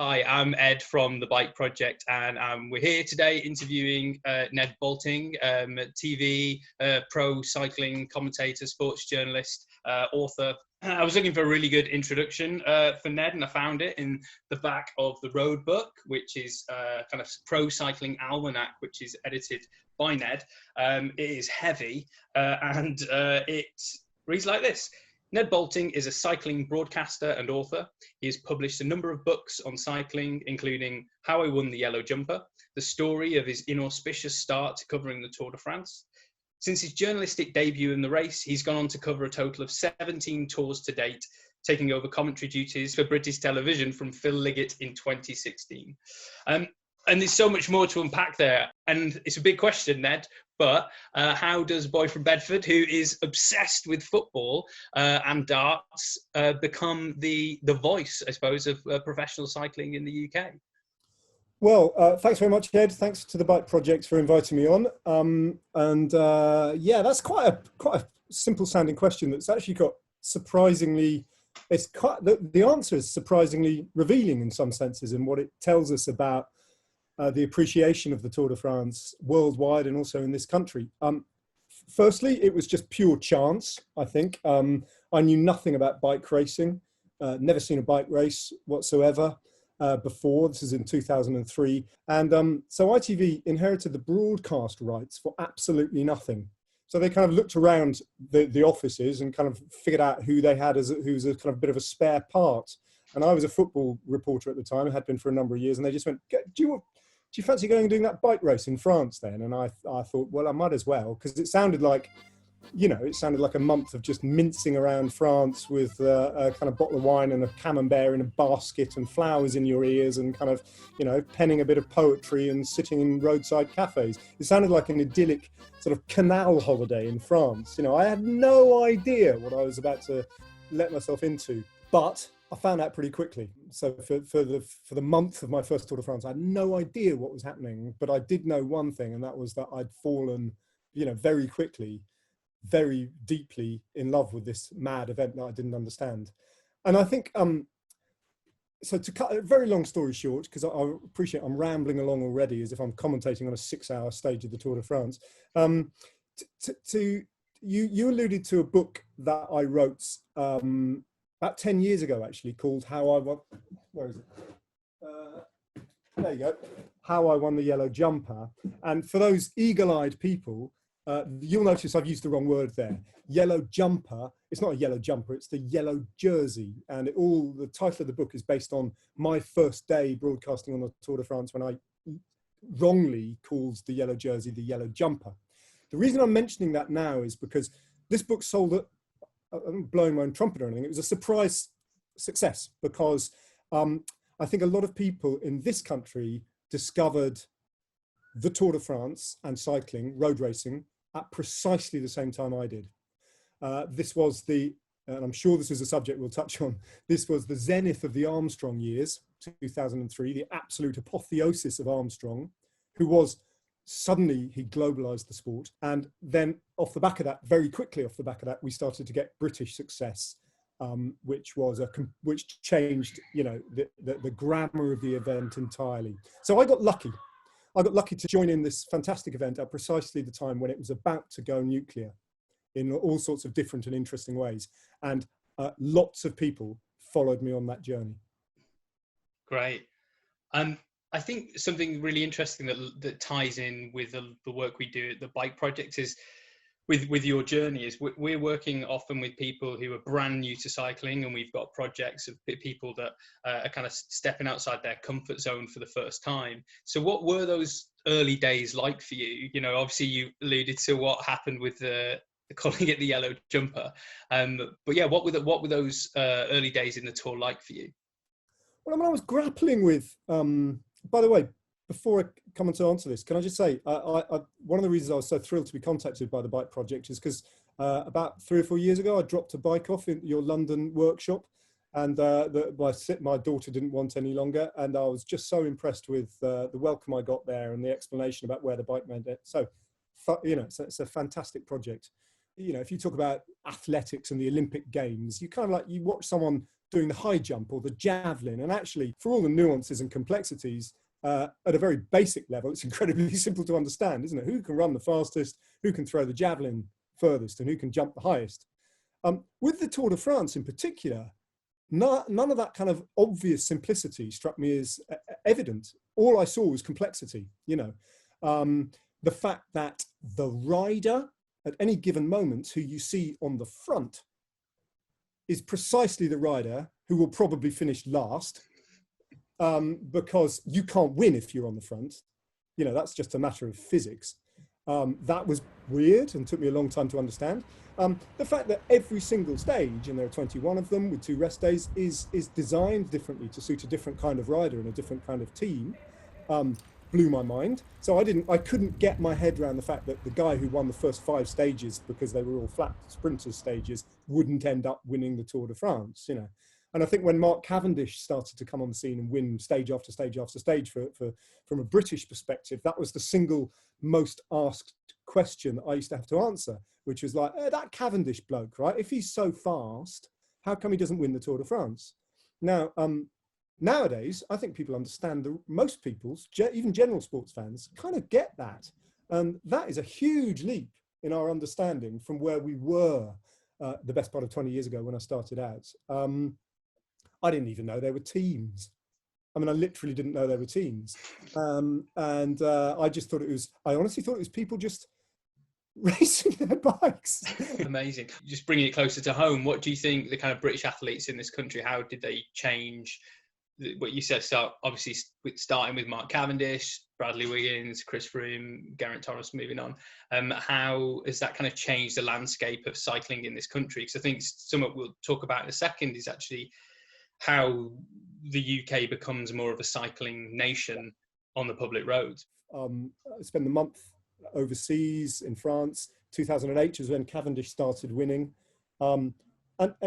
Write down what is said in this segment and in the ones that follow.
Hi, I'm Ed from the Bike Project, and we're here today interviewing Ned Boulting, TV, pro cycling commentator, sports journalist, author. I was looking for a really good introduction for Ned, and I found it in the back of the Road Book, which is kind of pro cycling almanac, which is edited by Ned. It is heavy, and it reads like this. Ned Boulting is a cycling broadcaster and author. He has published a number of books on cycling, including How I Won the Yellow Jumper, the story of his inauspicious start to covering the Tour de France. Since his journalistic debut in the race, he's gone on to cover a total of 17 tours to date, taking over commentary duties for British television from Phil Liggett in 2016. And there's so much more to unpack there. And it's a big question, Ned, but how does a boy from Bedford, who is obsessed with football and darts, become the voice, I suppose, of professional cycling in the UK? Well, thanks very much, Ed. Thanks to the Bike Project for inviting me on. Yeah, that's quite a simple sounding question that's actually got surprisingly, the answer is surprisingly revealing in some senses in what it tells us about the appreciation of the Tour de France worldwide and also in this country. Firstly, it was just pure chance, I think. I knew nothing about bike racing, never seen a bike race whatsoever before. This is in 2003. And so ITV inherited the broadcast rights for absolutely nothing. So they kind of looked around the offices and kind of figured out who they had who's a kind of bit of a spare part. And I was a football reporter at the time, had been for a number of years, and they just went, do you fancy going and doing that bike race in France then? And I thought, well, I might as well, because it sounded like, a month of just mincing around France with a kind of bottle of wine and a camembert in a basket and flowers in your ears and kind of, penning a bit of poetry and sitting in roadside cafes. It sounded like an idyllic sort of canal holiday in France. I had no idea what I was about to let myself into, but I found out pretty quickly. So for the month of my first Tour de France, I had no idea what was happening, but I did know one thing, and that was that I'd fallen, very quickly, very deeply in love with this mad event that I didn't understand. And I think, so to cut a very long story short, because I appreciate I'm rambling along already as if I'm commentating on a 6-hour stage of the Tour de France. You alluded to a book that I wrote, about 10 years ago, actually, called How I Won. Where is it? There you go. How I Won the Yellow Jumper. And for those eagle-eyed people, you'll notice I've used the wrong word there. Yellow jumper. It's not a yellow jumper. It's the yellow jersey. And the title of the book is based on my first day broadcasting on the Tour de France when I wrongly called the yellow jersey the yellow jumper. The reason I'm mentioning that now is because this book sold at, I'm blowing my own trumpet or anything. It was a surprise success because I think a lot of people in this country discovered the Tour de France and cycling, road racing, at precisely the same time I did. This was and I'm sure this is a subject we'll touch on, this was the zenith of the Armstrong years, 2003, the absolute apotheosis of Armstrong, who was suddenly, he globalized the sport. And then off the back of that, very quickly off the back of that, we started to get British success, which changed, the grammar of the event entirely. So I got lucky. I got lucky to join in this fantastic event at precisely the time when it was about to go nuclear in all sorts of different and interesting ways. And lots of people followed me on that journey. Great. I think something really interesting that ties in with the work we do at the Bike Project is with your journey is we're working often with people who are brand new to cycling, and we've got projects of people that are kind of stepping outside their comfort zone for the first time. So what were those early days like for you? Obviously you alluded to what happened with the calling it the yellow jumper. But yeah, what were those early days in the Tour like for you? Well, I was grappling with, by the way, before I come on to answer this, can I just say, one of the reasons I was so thrilled to be contacted by the Bike Project is because about 3 or 4 years ago, I dropped a bike off in your London workshop, and my daughter didn't want any longer. And I was just so impressed with the welcome I got there and the explanation about where the bike made it. So, it's a fantastic project. If you talk about athletics and the Olympic Games, you kind of you watch someone doing the high jump or the javelin. And actually, for all the nuances and complexities, at a very basic level, it's incredibly simple to understand, isn't it? Who can run the fastest, who can throw the javelin furthest, and who can jump the highest? With the Tour de France in particular, none of that kind of obvious simplicity struck me as evident. All I saw was complexity, you know. The fact that the rider at any given moment who you see on the front is precisely the rider who will probably finish last, because you can't win if you're on the front. You know, that's just a matter of physics. That was weird and took me a long time to understand. The fact that every single stage, and there are 21 of them with 2 rest days, is designed differently to suit a different kind of rider and a different kind of team, blew my mind. So I couldn't get my head around the fact that the guy who won the first 5 stages, because they were all flat sprinters stages, wouldn't end up winning the Tour de France, you know. And I think when Mark Cavendish started to come on the scene and win stage after stage after stage from a British perspective, that was the single most asked question I used to have to answer, which was like, that Cavendish bloke, right? If he's so fast, how come he doesn't win the Tour de France? Now, nowadays, I think people understand, most people's, even general sports fans, kind of get that. And that is a huge leap in our understanding from where we were the best part of 20 years ago when I started out. I didn't even know there were teams. I mean, I literally didn't know there were teams. I just thought I honestly thought it was people just racing their bikes. Amazing. Just bringing it closer to home, what do you think the kind of British athletes in this country, how did they change? What you said, obviously starting with Mark Cavendish, Bradley Wiggins, Chris Froome, Geraint Thomas moving on. How has that kind of changed the landscape of cycling in this country? Because I think something we'll talk about in a second is actually how the UK becomes more of a cycling nation on the public roads. I spent the month overseas in France. 2008 was when Cavendish started winning. And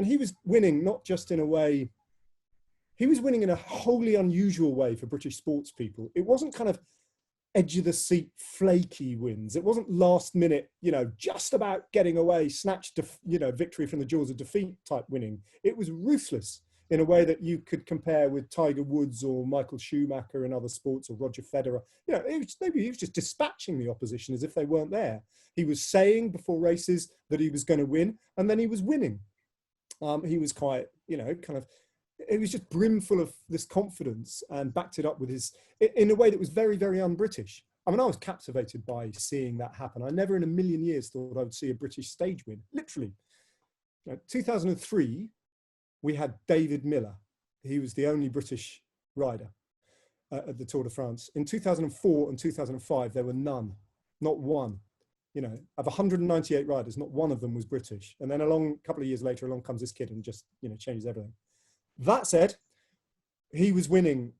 he was winning not just in a way, he was winning in a wholly unusual way for British sports people. It wasn't kind of edge of the seat, flaky wins. It wasn't last minute, you know, just about getting away, snatched, you know, victory from the jaws of defeat type winning. It was ruthless in a way that you could compare with Tiger Woods or Michael Schumacher in other sports, or Roger Federer. You know, maybe he was just dispatching the opposition as if they weren't there. He was saying before races that he was going to win, and then he was winning. He was quite, you know, kind of, it was just brimful of this confidence, and backed it up with his, in a way that was very, very un-British. I mean, I was captivated by seeing that happen. I never in a million years thought I would see a British stage win, literally. You know, 2003, we had David Miller. He was the only British rider at the Tour de France. In 2004 and 2005, there were none, not one. You know, of 198 riders, not one of them was British. And then a couple of years later, along comes this kid and just, you know, changes everything. That said, he was winning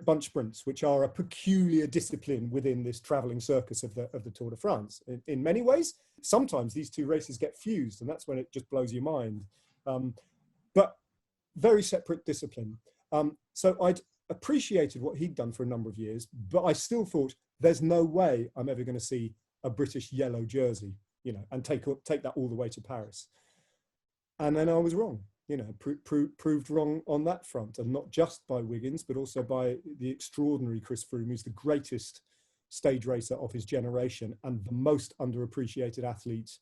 bunch sprints, which are a peculiar discipline within this traveling circus of the Tour de France. In many ways, sometimes these two races get fused, and that's when it just blows your mind. But very separate discipline. So I'd appreciated what he'd done for a number of years, but I still thought there's no way I'm ever going to see a British yellow jersey, you know, and take that all the way to Paris. And then I was wrong, you know, proved wrong on that front, and not just by Wiggins, but also by the extraordinary Chris Froome, who's the greatest stage racer of his generation and the most underappreciated athlete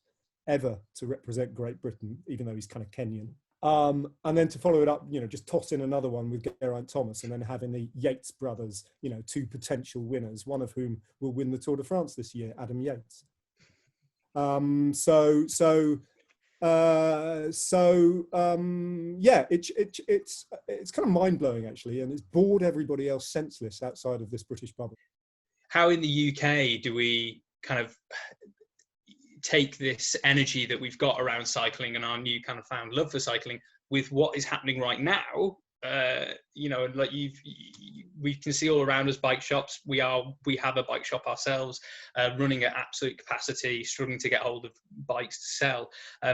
ever to represent Great Britain, even though he's kind of Kenyan. And then to follow it up, you know, just toss in another one with Geraint Thomas, and then having the Yates brothers, you know, 2 potential winners, one of whom will win the Tour de France this year, Adam Yates. Yeah, it's kind of mind blowing actually, and it's bored everybody else senseless outside of this British bubble. How in the UK do we kind of take this energy that we've got around cycling and our new kind of found love for cycling with what is happening right now? You know, like we can see all around us bike shops. We have a bike shop ourselves, running at absolute capacity, struggling to get hold of bikes to sell.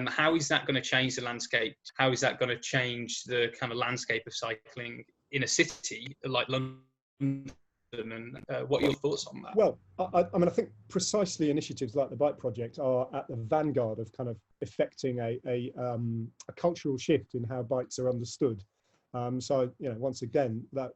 How is that going to change the landscape? How is that going to change the kind of landscape of cycling in a city like London, London, and what are your thoughts on that? Well, I mean, I think precisely initiatives like the Bike Project are at the vanguard of kind of effecting a cultural shift in how bikes are understood. So, you know, once again, that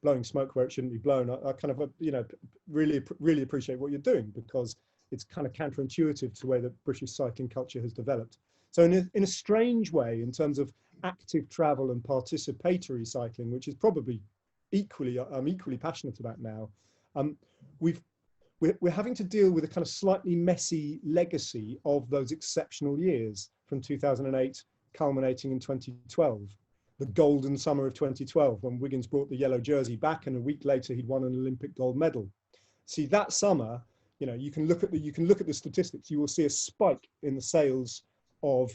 blowing smoke where it shouldn't be blown, I kind of, you know, really appreciate what you're doing, because it's kind of counterintuitive to the way that British cycling culture has developed. So in a strange way, in terms of active travel and participatory cycling, which is probably I'm equally passionate about now, we're having to deal with a kind of slightly messy legacy of those exceptional years from 2008 culminating in 2012, the golden summer of 2012, when Wiggins brought the yellow jersey back, and a week later he'd won an Olympic gold medal. See, that summer, you know, you can look at the statistics. You will see a spike in the sales of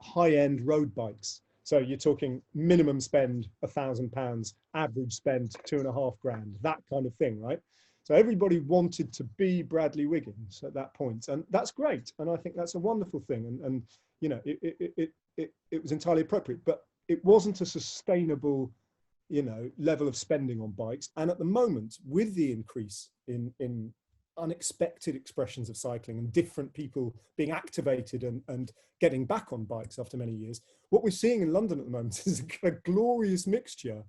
high-end road bikes. So you're talking minimum spend £1,000, average spend £2,500, that kind of thing, right? So everybody wanted to be Bradley Wiggins at that point, and that's great. And I think that's a wonderful thing. And you know, it was entirely appropriate, but it wasn't a sustainable, you know, level of spending on bikes. And at the moment, with the increase in unexpected expressions of cycling and different people being activated and getting back on bikes after many years, what we're seeing in London at the moment is a glorious mixture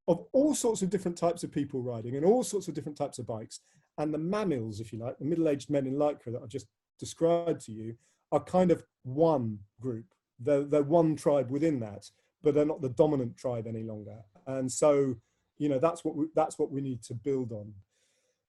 of all sorts of different types of people riding and all sorts of different types of bikes. And the mammals, if you like, the middle-aged men in Lycra that I've just described to you, are kind of one group. They're one tribe within that, but they're not the dominant tribe any longer. And so, you know, that's what we need to build on.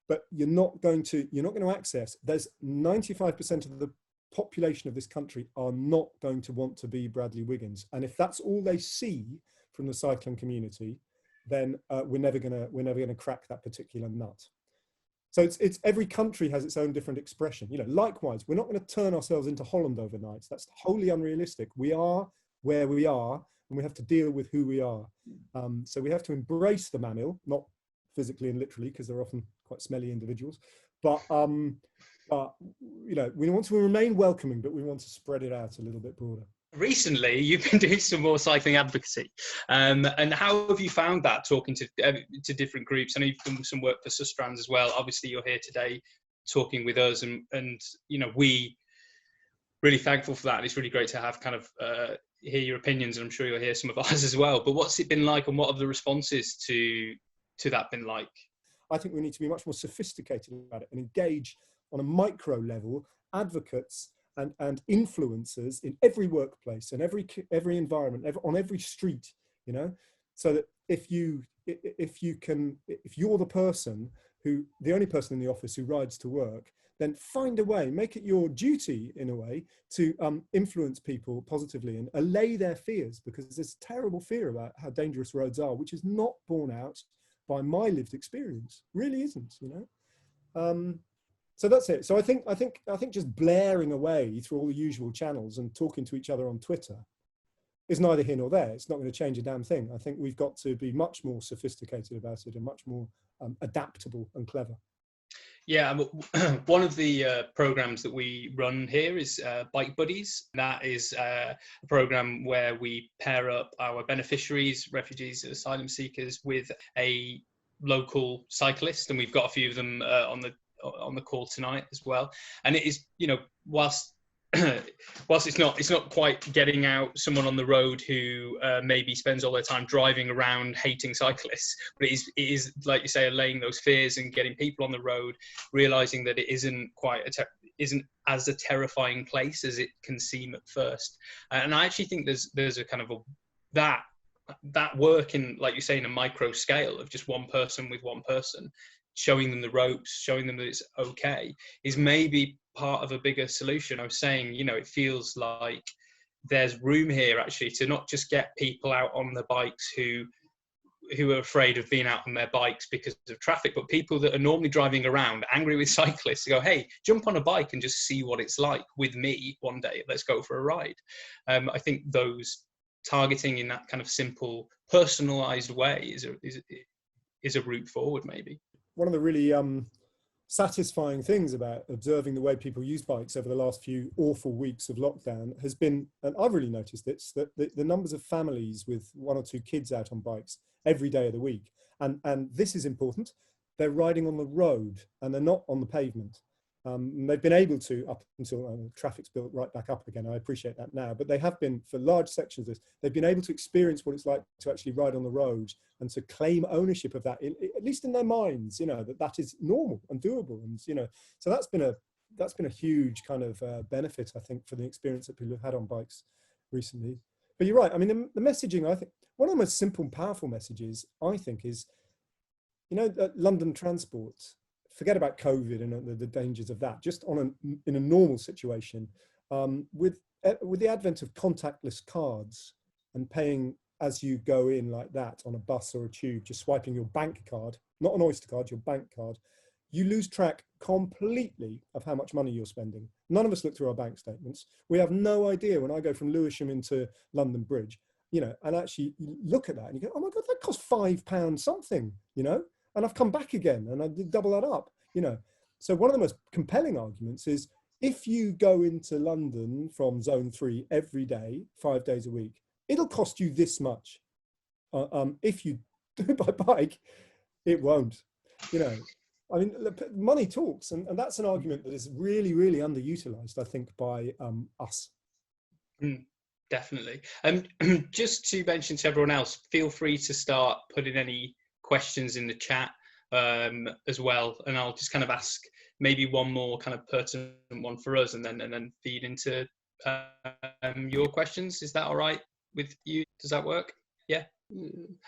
But you're not going to access, there's 95% of the population of this country are not going to want to be Bradley Wiggins. And if that's all they see from the cycling community, then we're never gonna crack that particular nut. So it's every country has its own different expression. You know, likewise, we're not going to turn ourselves into Holland overnight. That's wholly unrealistic. We are where we are, and we have to deal with who we are. So we have to embrace the mammal, not physically and literally, because they're often quite smelly individuals. But you know, we want to remain welcoming, but we want to spread it out a little bit broader. Recently, you've been doing some more cycling advocacy, and how have you found that, talking to different groups? I know you've done some work for Sustrans as well. Obviously, you're here today talking with us, and you know, we really thankful for that. And it's really great to have kind of hear your opinions, and I'm sure you'll hear some of ours as well. But what's it been like, and what have the responses to that been like? I think we need to be much more sophisticated about it and engage on a micro level advocates and influencers in every workplace and every environment, on every street, you know, so that if you're the only person in the office who rides to work, then find a way, make it your duty in a way to influence people positively and allay their fears, because there's terrible fear about how dangerous roads are, which is not borne out by my lived experience. Really isn't, you know. So that's it. So I think just blaring away through all the usual channels and talking to each other on Twitter is neither here nor there. It's not going to change a damn thing. I think we've got to be much more sophisticated about it and much more adaptable and clever. Yeah, one of the programs that we run here is Bike Buddies. That is a program where we pair up our beneficiaries, refugees, asylum seekers, with a local cyclist, and we've got a few of them on the call tonight as well. And it is, you know, whilst it's not quite getting out someone on the road who maybe spends all their time driving around hating cyclists, but it is like you say, allaying those fears and getting people on the road, realizing that it isn't isn't as a terrifying place as it can seem at first. And I actually think there's a kind of that work in, like you say, in a micro scale of just one person with one person, showing them the ropes, showing them that it's okay, is maybe part of a bigger solution. I was saying, you know, it feels like there's room here actually to not just get people out on the bikes who are afraid of being out on their bikes because of traffic, but people that are normally driving around angry with cyclists to go, hey, jump on a bike and just see what it's like with me one day. Let's go for a ride. I think those targeting in that kind of simple, personalized way is a route forward, maybe. One of the really satisfying things about observing the way people use bikes over the last few awful weeks of lockdown has been, and I've really noticed this, that the numbers of families with 1 or 2 kids out on bikes every day of the week. And this is important. they're riding on the road and they're not on the pavement. And they've been able to, up until traffic's built right back up again, I appreciate that now, but they have been, for large sections of this, they've been able to experience what it's like to actually ride on the road and to claim ownership of that, at least in their minds, you know, that is normal and doable. And, you know, so that's been a huge kind of benefit, I think, for the experience that people have had on bikes recently. But you're right. I mean, the messaging, I think, one of the most simple and powerful messages, I think, is, you know, London transport, forget about COVID and the dangers of that, just in a normal situation, with the advent of contactless cards and paying as you go in like that on a bus or a tube, just swiping your bank card, not an Oyster card, your bank card, you lose track completely of how much money you're spending. None of us look through our bank statements. We have no idea when I go from Lewisham into London Bridge, you know, and actually look at that and you go, oh my God, that cost £5 something, you know? And I've come back again and I did double that up, you know. So one of the most compelling arguments is, if you go into London from zone 3 every day, 5 days a week, it'll cost you this much. If you do it by bike, it won't, you know. I mean, money talks, and that's an argument that is really, really underutilized, I think, by us. Definitely. Just to mention to everyone else, feel free to start putting any questions in the chat as well, and I'll just kind of ask maybe one more kind of pertinent one for us, and then feed into your questions. Is that all right with you? Does that work? Yeah.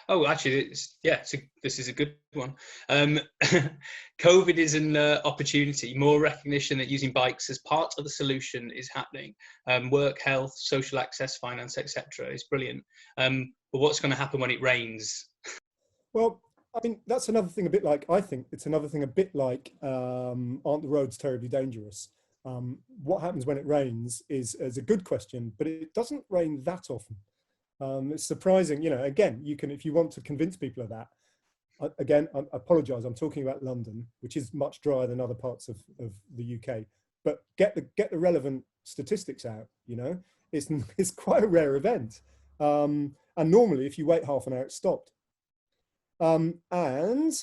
Oh, actually, this is a good one. COVID is an opportunity. More recognition that using bikes as part of the solution is happening. Work, health, social access, finance, etc. is brilliant. But what's going to happen when it rains? Well, I mean, that's another thing a bit like, I think it's another thing a bit like, aren't the roads terribly dangerous? What happens when it rains is a good question, but it doesn't rain that often. It's surprising, you know, again, you can, if you want to convince people of that, again, I apologise, I'm talking about London, which is much drier than other parts of the UK, but get the relevant statistics out, you know, it's quite a rare event. And normally if you wait half an hour, it's stopped. And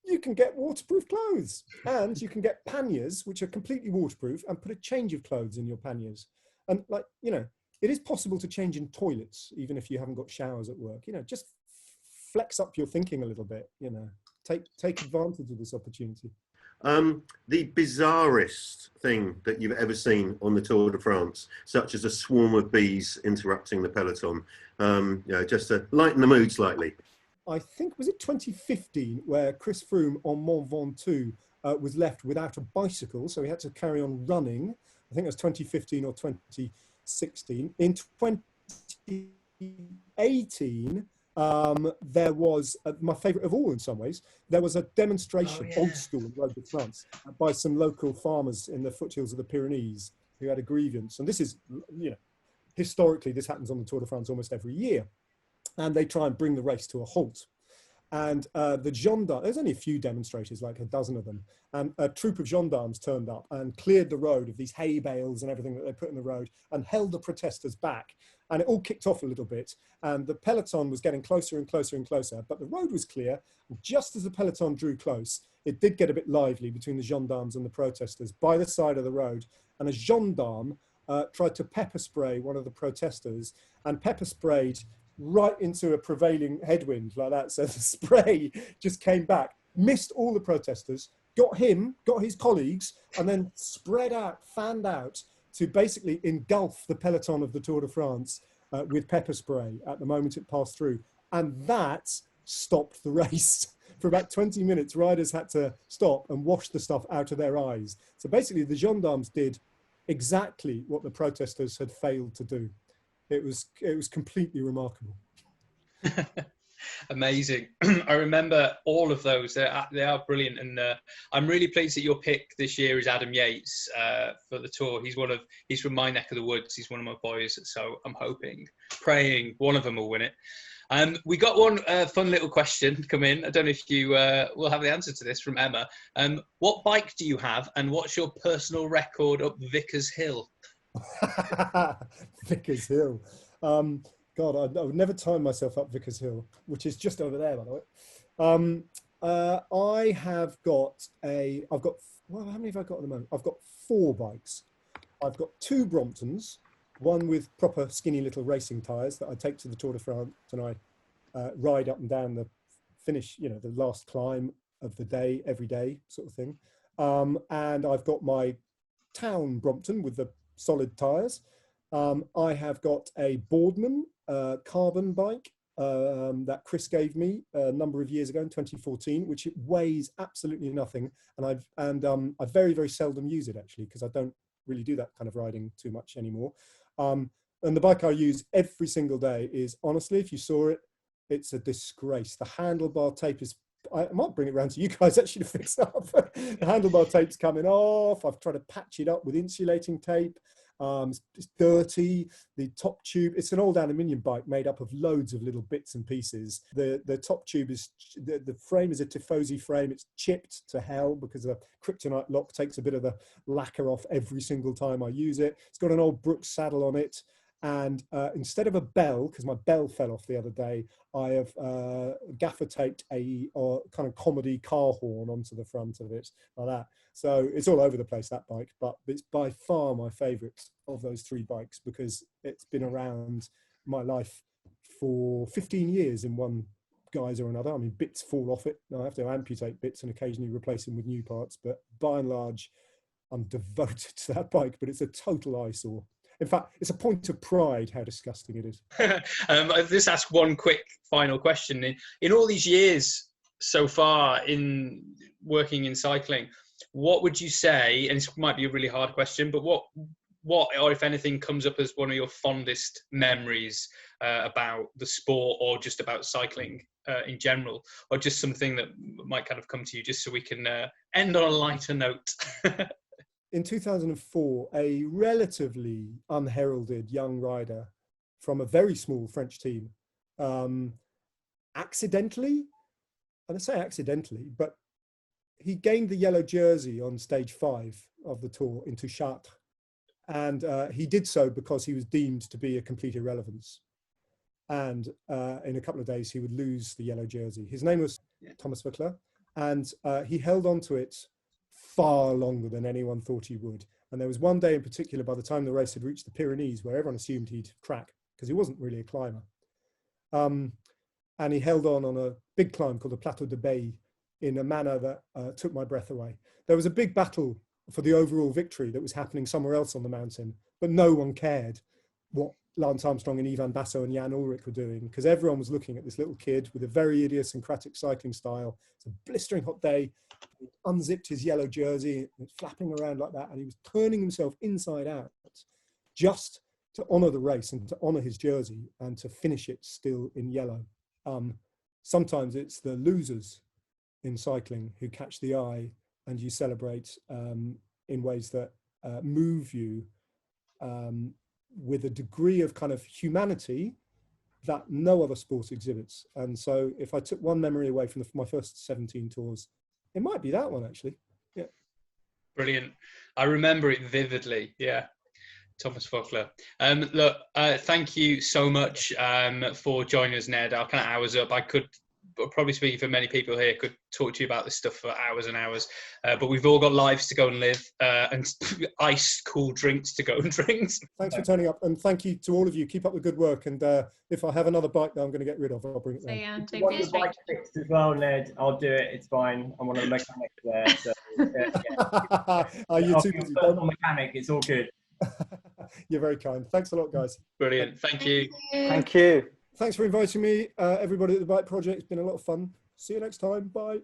you can get waterproof clothes, and you can get panniers, which are completely waterproof, and put a change of clothes in your panniers. And, like, you know, it is possible to change in toilets, even if you haven't got showers at work. You know, just flex up your thinking a little bit, you know, take advantage of this opportunity. The bizarrest thing that you've ever seen on the Tour de France, such as a swarm of bees interrupting the peloton, you know, just to lighten the mood slightly. I think, was it 2015, where Chris Froome on Mont Ventoux was left without a bicycle, so he had to carry on running. I think it was 2015 or 2016. In 2018, there was, my favourite of all in some ways, there was a demonstration, old school in Road de France, by some local farmers in the foothills of the Pyrenees who had a grievance. And this is, you know, historically, this happens on the Tour de France almost every year. And they try and bring the race to a halt. And the gendarmes, there's only a few demonstrators, like a dozen of them, and a troop of gendarmes turned up and cleared the road of these hay bales and everything that they put in the road and held the protesters back. And it all kicked off a little bit, and the peloton was getting closer and closer and closer, but the road was clear. Just as the peloton drew close, it did get a bit lively between the gendarmes and the protesters by the side of the road, and a gendarme tried to pepper spray one of the protesters, and pepper sprayed right into a prevailing headwind like that. So the spray just came back, missed all the protesters, got his colleagues, and then spread out, fanned out to basically engulf the peloton of the Tour de France with pepper spray at the moment it passed through. And that stopped the race. For about 20 minutes, riders had to stop and wash the stuff out of their eyes. So basically the gendarmes did exactly what the protesters had failed to do. It was completely remarkable. Amazing. I remember all of those. They are brilliant, and I'm really pleased that your pick this year is Adam Yates for the Tour. He's from my neck of the woods. He's one of my boys, so I'm praying one of them will win it. We got one fun little question come in. I don't know if you will have the answer to this from Emma. What bike do you have, and what's your personal record up Vickers Hill? Vickers Hill. God, I would never time myself up Vickers Hill, which is just over there, by the way. I have got well, how many have I got at the moment? I've got 4 bikes. I've got 2 Bromptons, one with proper skinny little racing tyres that I take to the Tour de France and I ride up and down the finish, the last climb of the day, every day sort of thing. And I've got my town Brompton with the solid tyres. I have got a Boardman carbon bike that Chris gave me a number of years ago in 2014, which it weighs absolutely nothing, and I very, very seldom use it actually because I don't really do that kind of riding too much anymore. And the bike I use every single day is, honestly, if you saw it, it's a disgrace. The handlebar tape is, I might bring it around to you guys actually to fix up. The handlebar tape's coming off. I've tried to patch it up with insulating tape. It's dirty. The top tube, it's an old aluminium bike made up of loads of little bits and pieces. The top tube is, the frame is a Tifosi frame. It's chipped to hell because the kryptonite lock takes a bit of the lacquer off every single time I use it. It's got an old Brooks saddle on it. And instead of a bell, because my bell fell off the other day, I have gaffer taped a kind of comedy car horn onto the front of it, like that. So it's all over the place, that bike, but it's by far my favourite of those 3 bikes because it's been around my life for 15 years in one guise or another. I mean, bits fall off it. I have to amputate bits and occasionally replace them with new parts, but by and large, I'm devoted to that bike, but it's a total eyesore. In fact, it's a point of pride how disgusting it is. I'll just ask one quick final question. In all these years so far in working in cycling, what would you say, and this might be a really hard question, but what or if anything comes up as one of your fondest memories about the sport or just about cycling in general, or just something that might kind of come to you just so we can end on a lighter note? In 2004, a relatively unheralded young rider from a very small French team accidentally, and I say accidentally, but he gained the yellow jersey on stage 5 of the Tour into Chartres. And he did so because he was deemed to be a complete irrelevance. And in a couple of days, he would lose the yellow jersey. His name was Thomas Voeckler, and he held on to it far longer than anyone thought he would. And there was one day in particular, by the time the race had reached the Pyrenees, where everyone assumed he'd crack because he wasn't really a climber. And he held on a big climb called the Plateau de Bay in a manner that took my breath away. There was a big battle for the overall victory that was happening somewhere else on the mountain, but no one cared what Lance Armstrong and Ivan Basso and Jan Ullrich were doing, because everyone was looking at this little kid with a very idiosyncratic cycling style. It's a blistering hot day. He unzipped his yellow jersey, and was flapping around like that, and he was turning himself inside out just to honour the race and to honour his jersey and to finish it still in yellow. Sometimes it's the losers in cycling who catch the eye and you celebrate in ways that move you with a degree of kind of humanity that no other sport exhibits. And so if I took one memory away from my first 17 tours, it might be that one actually. Yeah. Brilliant. I remember it vividly. Yeah. Thomas Voeckler. Look, thank you so much for joining us, Ned. Our kind of hours up. I could probably, speaking for many people here, could talk to you about this stuff for hours and hours, but we've all got lives to go and live and ice cool drinks to go and drink. Thanks for turning up, and thank you to all of you. Keep up the good work, and if I have another bike that I'm going to get rid of, I'll bring it round. If you want the bike fixed as well, Ned, I'll do it. It's fine. I'm one of the mechanics there. So, yeah. You're too busy. I'm a mechanic. It's all good. You're very kind. Thanks a lot, guys. Brilliant. Thank you. Thank you. Thanks for inviting me, everybody at the Bike Project. It's been a lot of fun. See you next time. Bye.